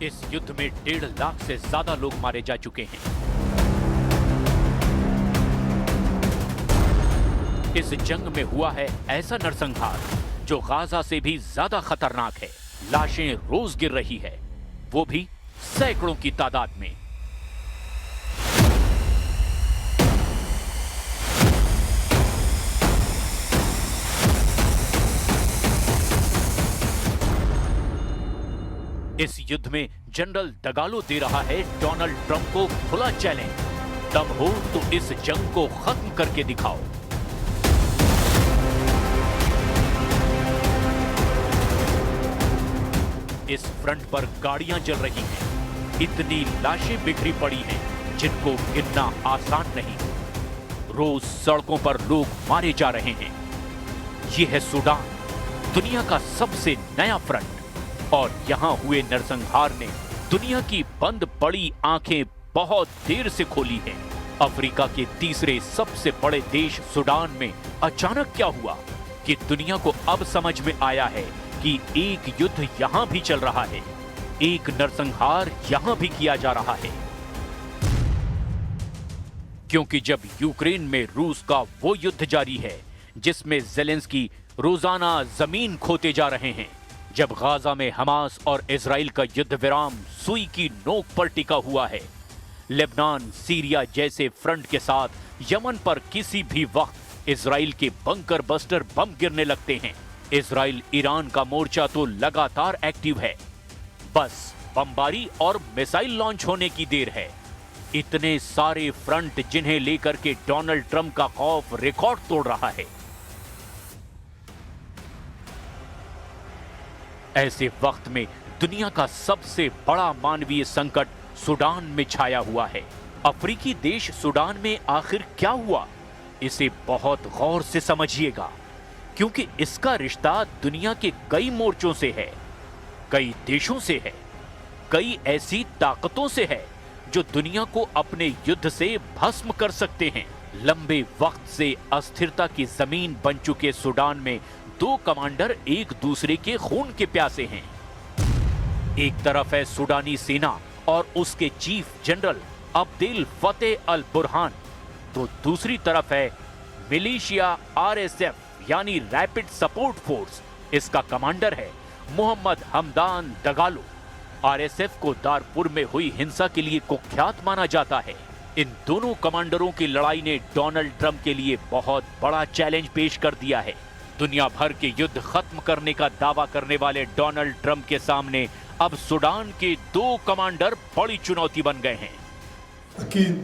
इस युद्ध में 1.5 लाख से ज्यादा लोग मारे जा चुके हैं। इस जंग में हुआ है ऐसा नरसंहार जो गाजा से भी ज्यादा खतरनाक है। लाशें रोज गिर रही है, वो भी सैकड़ों की तादाद में। इस युद्ध में जनरल दगालो दे रहा है डोनाल्ड ट्रंप को खुला चैलेंज, दम हो तो इस जंग को खत्म करके दिखाओ। इस फ्रंट पर गाड़ियां जल रही हैं, इतनी लाशें बिखरी पड़ी हैं जिनको गिनना आसान नहीं। रोज सड़कों पर लोग मारे जा रहे हैं। यह है सूडान, दुनिया का सबसे नया फ्रंट, और यहां हुए नरसंहार ने दुनिया की बंद पड़ी आंखें बहुत देर से खोली हैं। अफ्रीका के तीसरे सबसे बड़े देश सूडान में अचानक क्या हुआ कि दुनिया को अब समझ में आया है कि एक युद्ध यहां भी चल रहा है, एक नरसंहार यहां भी किया जा रहा है। क्योंकि जब यूक्रेन में रूस का वो युद्ध जारी है जिसमें ज़ेलेंस्की रोजाना जमीन खोते जा रहे हैं, जब गाजा में हमास और इजराइल का युद्ध विराम सुई की नोक पर टिका हुआ है, लेबनान, सीरिया जैसे फ्रंट के साथ यमन पर किसी भी वक्त इजराइल के बंकर बस्टर बम गिरने लगते हैं। इजराइल ईरान का मोर्चा तो लगातार एक्टिव है, बस बमबारी और मिसाइल लॉन्च होने की देर है। इतने सारे फ्रंट जिन्हें लेकर के डोनाल्ड ट्रंप का खौफ रिकॉर्ड तोड़ रहा है। ऐसे वक्त में दुनिया का सबसे बड़ा मानवीय संकट सूडान में छाया हुआ है। अफ्रीकी देश सूडान में आखिर क्या हुआ, इसे बहुत गौर से समझिएगा, क्योंकि इसका रिश्ता दुनिया के कई मोर्चों से है, कई देशों से है, कई ऐसी ताकतों से है जो दुनिया को अपने युद्ध से भस्म कर सकते हैं। लंबे वक्त से अस्थिरता की जमीन बन चुके सूडान में दो कमांडर एक दूसरे के खून के प्यासे हैं। एक तरफ है सूडानी सेना और उसके चीफ जनरल अब्देल फतेह अल बुरहान, तो दूसरी तरफ है मिलिशिया RSF यानी रैपिड सपोर्ट फोर्स। इसका कमांडर है मोहम्मद हमदान दगालो। RSF को दारपुर में हुई हिंसा के लिए कुख्यात माना जाता है। इन दोनों कमांडरों की लड़ाई ने डोनाल्ड ट्रंप के लिए बहुत बड़ा चैलेंज पेश कर दिया है। दुनिया भर के युद्ध खत्म करने का दावा करने वाले डोनाल्ड ट्रंप के सामने अब सूडान के दो कमांडर बड़ी चुनौती बन गए हैं। अकीद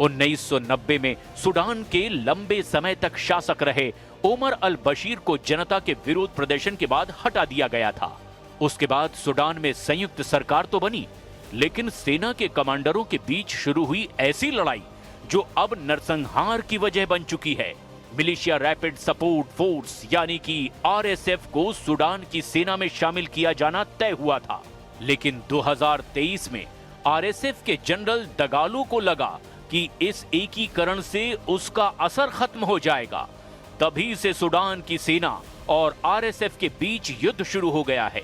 1990 में सूडान के लंबे समय तक शासक रहे ओमर अल बशीर को जनता के विरोध प्रदर्शन के बाद हटा दिया गया था। उसके बाद सूडान में संयुक्त सरकार तो बनी, लेकिन सेना के कमांडरों के बीच शुरू हुई ऐसी लड़ाई जो अब नरसंहार की वजह बन चुकी है। मिलिशिया रैपिड सपोर्ट फोर्स यानी कि RSF को सूडान की सेना में शामिल किया जाना तय हुआ था, लेकिन 2023 में RSF के जनरल दगालो को लगा कि इस एकीकरण से उसका असर खत्म हो जाएगा। तभी से सूडान की सेना और RSF के बीच युद्ध शुरू हो गया है।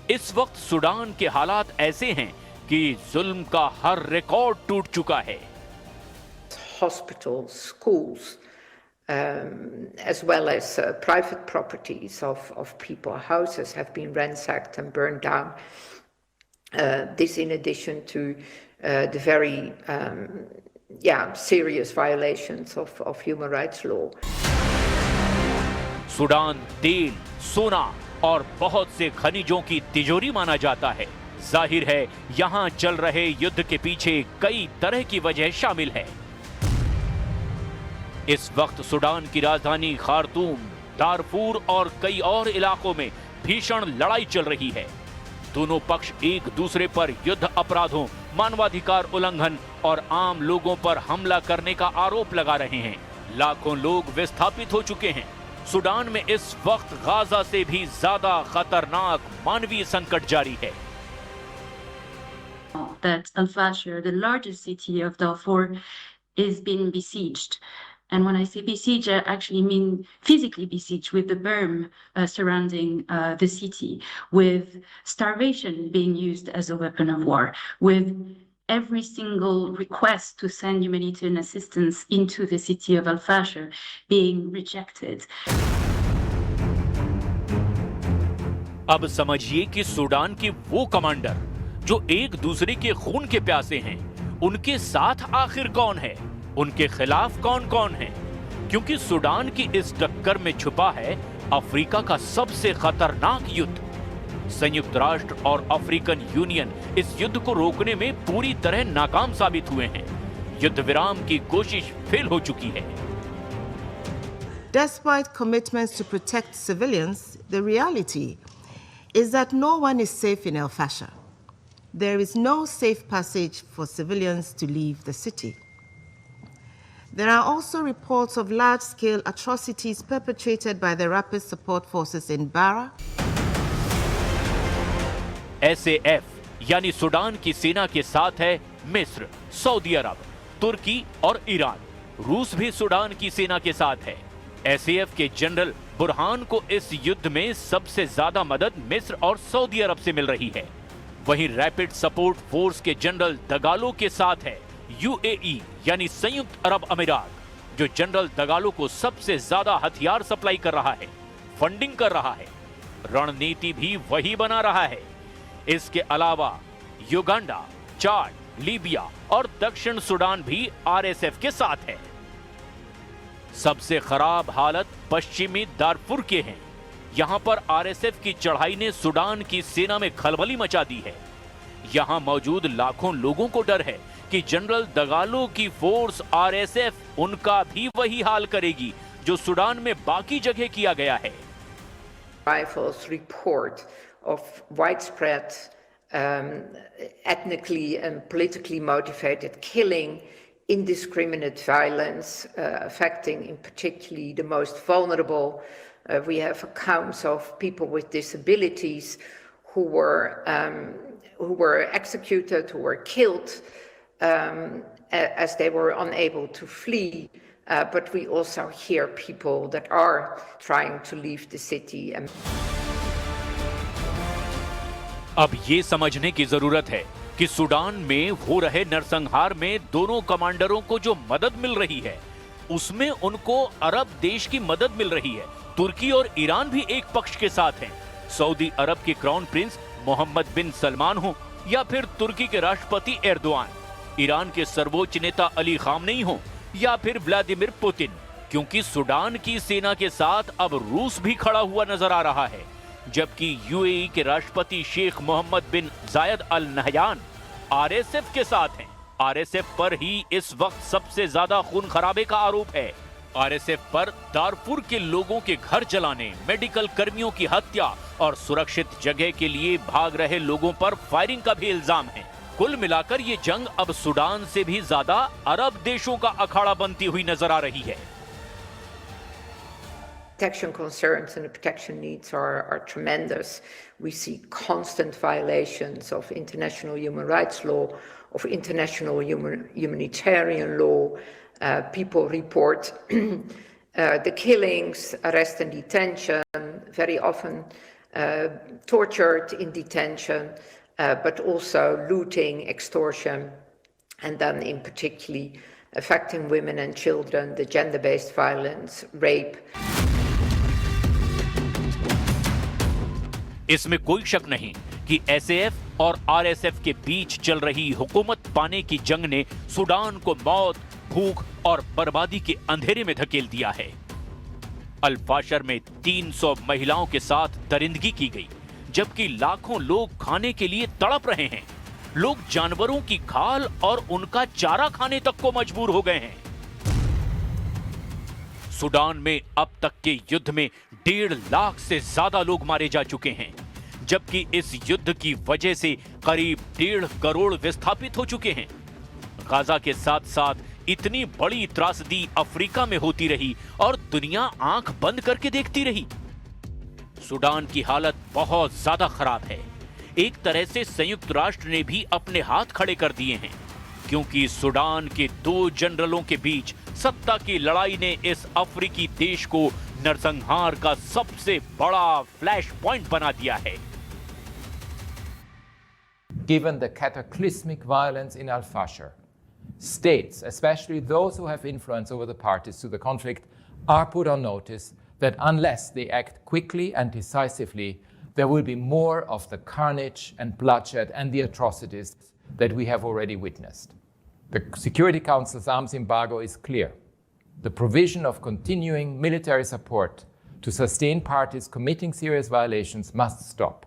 इस वक्त सूडान के हालात ऐसे हैं कि जुल्म का हर रिकॉर्ड टूट चुका है। Hospitals, schools, as well as private properties of people, houses have been ransacked and burned down. This in addition to the very serious violations of human rights law. Sudan तेल, सोना और बहुत से खनिजों की तिजोरी माना जाता है। जाहिर है यहां चल रहे युद्ध के पीछे कई तरह की वजह शामिल है। इस वक्त सूडान की राजधानी खार्तूम, दारफूर और कई और इलाकों में भीषण लड़ाई चल रही है। दोनों पक्ष एक दूसरे पर युद्ध अपराधों, मानवाधिकार उल्लंघन और आम लोगों पर हमला करने का आरोप लगा रहे हैं। लाखों लोग विस्थापित हो चुके हैं। सूडान में इस वक्त गाजा से भी ज्यादा खतरनाक मानवीय संकट जारी है। that Al-Fashir, the largest city of Darfur, is being besieged. And when I say besiege, I actually mean physically besieged, with the berm surrounding the city, with starvation being used as a weapon of war, with every single request to send humanitarian assistance into the city of Al-Fashir being rejected. अब समझिए कि Sudan के वो commander जो एक दूसरे के खून के प्यासे हैं, उनके साथ आखिर कौन है, उनके खिलाफ कौन कौन है? क्योंकि सूडान की इस टक्कर में छुपा है अफ्रीका का सबसे खतरनाक युद्ध। संयुक्त राष्ट्र और अफ्रीकन यूनियन इस युद्ध को रोकने में पूरी तरह नाकाम साबित हुए हैं। युद्ध विराम की कोशिश फेल हो चुकी है। Despite commitments to protect civilians, the reality is that no one is safe in Al-Fashir. There is no safe passage for civilians to leave the city. There are also reports of large-scale atrocities perpetrated by the Rapid Support Forces in Bara. SAF यानी Sudan की सेना के साथ है मिस्र, Saudi अरब, तुर्की और Iran. रूस भी सूडान की सेना के साथ है। SAF के जनरल बुरहान को इस युद्ध में सबसे ज्यादा मदद मिस्र और सऊदी अरब से मिल रही है। वहीं रैपिड सपोर्ट फोर्स के जनरल दगालो के साथ है UAE यानी संयुक्त अरब अमीरात, जो जनरल दगालो को सबसे ज्यादा हथियार सप्लाई कर रहा है, फंडिंग कर रहा है, रणनीति भी वही बना रहा है। इसके अलावा युगांडा, चाड, लीबिया और दक्षिण सूडान भी RSF के साथ है। सबसे खराब हालत पश्चिमी दारफुर के हैं। यहां पर RSF की चढ़ाई ने सूडान की सेना में खलबली मचा दी है। यहां मौजूद लाखों लोगों को डर है कि जनरल दगालो की फोर्स RSF उनका भी वही हाल करेगी जो सूडान में बाकी जगह किया गया है। Rifles report of widespread ethnically and politically motivated killing, indiscriminate violence affecting in particularly the most vulnerable. We have accounts of people with disabilities who were executed, who were killed as they were unable to flee. But we also hear people that are trying to leave the city. अब ये समझने की जरूरत है कि Sudan में हो रहे नरसंहार में दोनों कमांडरों को जो मदद मिल रही है, उसमें उनको अरब देश की मदद मिल रही है। तुर्की और ईरान भी एक पक्ष के साथ हैं। सऊदी अरब के क्राउन प्रिंस मोहम्मद बिन सलमान हो या फिर तुर्की के राष्ट्रपति एर्दोआन, ईरान के सर्वोच्च नेता अली खामनेई हो या फिर व्लादिमीर पुतिन, क्योंकि सूडान की सेना के साथ अब रूस भी खड़ा हुआ नजर आ रहा है। जबकि UAE के राष्ट्रपति शेख मोहम्मद बिन जायद अल नहयान RSF के साथ हैं। RSF पर ही इस वक्त सबसे ज्यादा खून खराबे का आरोप है। RSF पर दारफुर के लोगों के घर जलाने, मेडिकल कर्मियों की हत्या और सुरक्षित जगह के लिए भाग रहे लोगों पर फायरिंग का भी इल्जाम है। कुल मिलाकर ये जंग अब सूडान से भी ज्यादा अरब देशों का अखाड़ा बनती हुई नजर आ रही है। Protection concerns and the protection needs are tremendous. We see constant violations of international human rights law, of international humanitarian law. People report the killings, arrest and detention, very often tortured in detention, but also looting, extortion, and then in particularly affecting women and children, the gender-based violence, rape. इसमें कोई शक नहीं कि SAF और RSF के बीच चल रही हुकूमत पाने की जंग ने सूडान को मौत, भूख और बर्बादी के अंधेरे में धकेल दिया है। अल-फाशर में 300 महिलाओं के साथ दरिंदगी की गई, जबकि लाखों लोग खाने के लिए तड़प रहे हैं। लोग जानवरों की खाल और उनका चारा खाने तक को मजबूर हो गए हैं। सूडान में अब तक के युद्ध में 1.5 लाख से ज्यादा लोग मारे जा चुके हैं, जबकि इस युद्ध की वजह से करीब 1.5 करोड़ विस्थापित हो चुके हैं। गाजा के साथ साथ इतनी बड़ी त्रासदी अफ्रीका में होती रही और दुनिया आंख बंद करके देखती रही। सूडान की हालत बहुत ज्यादा खराब है। एक तरह से संयुक्त राष्ट्र ने भी अपने हाथ खड़े कर दिए हैं, क्योंकि सूडान के दो जनरलों के बीच सत्ता की लड़ाई ने इस अफ्रीकी देश को नरसंहार का सबसे बड़ा फ्लैश पॉइंट बना दिया है। Given the cataclysmic violence in Al-Fashir, states, especially those who have influence over the parties to the conflict, are put on notice that unless they act quickly and decisively, there will be more of the carnage and bloodshed and the atrocities that we have already witnessed. The Security Council's arms embargo is clear. The provision of continuing military support to sustain parties committing serious violations must stop.